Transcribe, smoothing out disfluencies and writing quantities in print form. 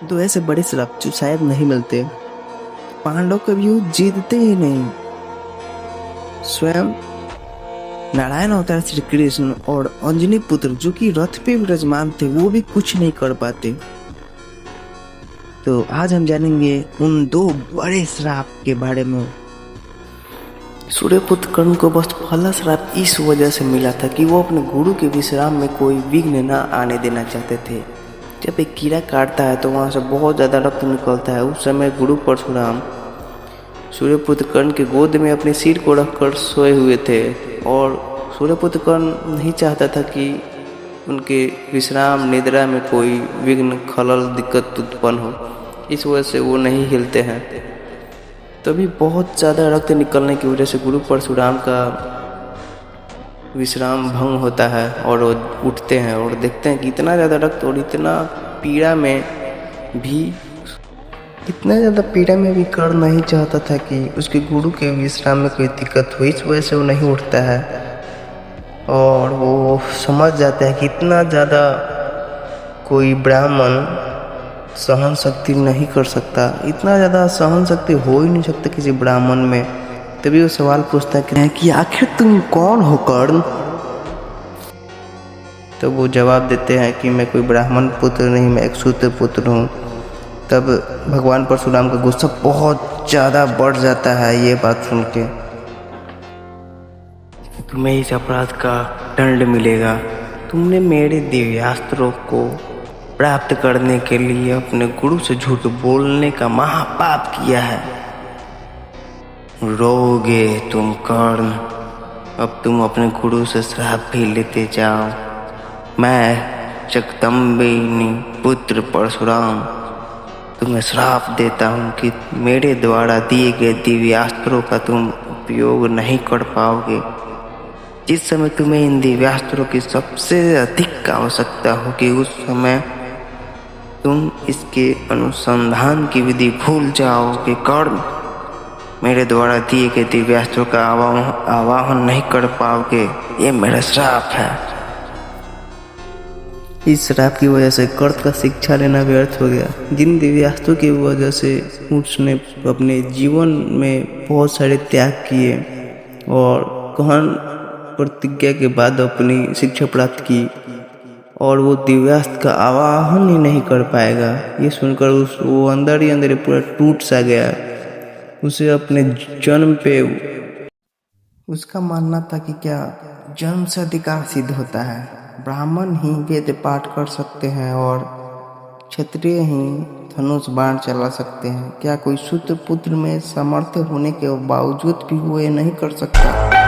तो ऐसे बड़े श्राप जो शायद नहीं मिलते। पांडव कभी युद्ध जीतते ही नहीं। स्वयं नारायण अवतार श्री कृष्ण और अंजनी पुत्र जो कि रथ पे विराजमान थे वो भी कुछ नहीं कर पाते। तो आज हम जानेंगे उन दो बड़े श्राप के बारे में। सूर्यपुत्र कर्ण को बस पहला श्राप इस वजह से मिला था कि वो अपने गुरु के विश्राम में कोई विघ्न न आने देना चाहते थे। जब एक कीड़ा काटता है तो वहाँ से बहुत ज़्यादा रक्त निकलता है। उस समय गुरु परशुराम सूर्यपुत्र कर्ण के गोद में अपने सिर को रखकर सोए हुए थे और सूर्यपुत्र कर्ण नहीं चाहता था कि उनके विश्राम निद्रा में कोई विघ्न खलल दिक्कत उत्पन्न हो, इस वजह से वो नहीं हिलते हैं। तभी बहुत ज़्यादा रक्त निकलने की वजह से गुरु परशुराम का विश्राम भंग होता है और वो उठते हैं और देखते हैं कि इतना ज़्यादा रक्त और इतना पीड़ा में भी कर्ण नहीं चाहता था कि उसके गुरु के विश्राम में कोई दिक्कत हो, इस वजह से वो नहीं उठता है। और वो समझ जाते हैं कि इतना ज़्यादा कोई ब्राह्मण सहन शक्ति नहीं कर सकता, इतना ज़्यादा सहन शक्ति हो ही नहीं सकता किसी ब्राह्मण में। तभी वो सवाल पूछता है कि आखिर तुम कौन हो कर्ण। तो वो जवाब देते हैं कि मैं कोई ब्राह्मण पुत्र नहीं, मैं एक शूद्र पुत्र हूँ। तब भगवान परशुराम का गुस्सा बहुत ज़्यादा बढ़ जाता है ये बात सुन के। तुम्हें इस अपराध का दंड मिलेगा। तुमने मेरे दिव्यास्त्रों को प्राप्त करने के लिए अपने गुरु से झूठ बोलने का महापाप किया है। रोगे तुम कर्ण। अब तुम अपने गुरु से श्राप भी लेते जाओ। मैं जगदम्बिनी पुत्र परशुराम तुम्हें श्राप देता हूँ कि मेरे द्वारा दिए गए दिव्यास्त्रों का तुम उपयोग नहीं कर पाओगे। जिस समय तुम्हें इन दिव्यास्त्रों की सबसे अधिक आवश्यकता होगी उस समय तुम इसके अनुसंधान की विधि भूल जाओगे। कर्ण, मेरे द्वारा दिए गए दिव्यास्त्रों का आवाहन नहीं कर पाओगे। ये मेरा श्राप है। इस श्राप की वजह से कर्ण का शिक्षा लेना व्यर्थ हो गया। जिन दिव्यास्त्रों की वजह से उसने अपने जीवन में बहुत सारे त्याग किए और गहन प्रतिज्ञा के बाद अपनी शिक्षा प्राप्त की और वो दिव्यास्त्र का आवाहन ही नहीं कर पाएगा, ये सुनकर वो अंदर ही अंदर पूरा टूट सा गया। उसे अपने जन्म पे उसका मानना था कि क्या जन्म से अधिकार सिद्ध होता है, ब्राह्मण ही वेद पाठ कर सकते हैं और क्षत्रिय ही धनुष बाण चला सकते हैं। क्या कोई शूद्र पुत्र में सामर्थ्य होने के बावजूद भी वो ये नहीं कर सकता।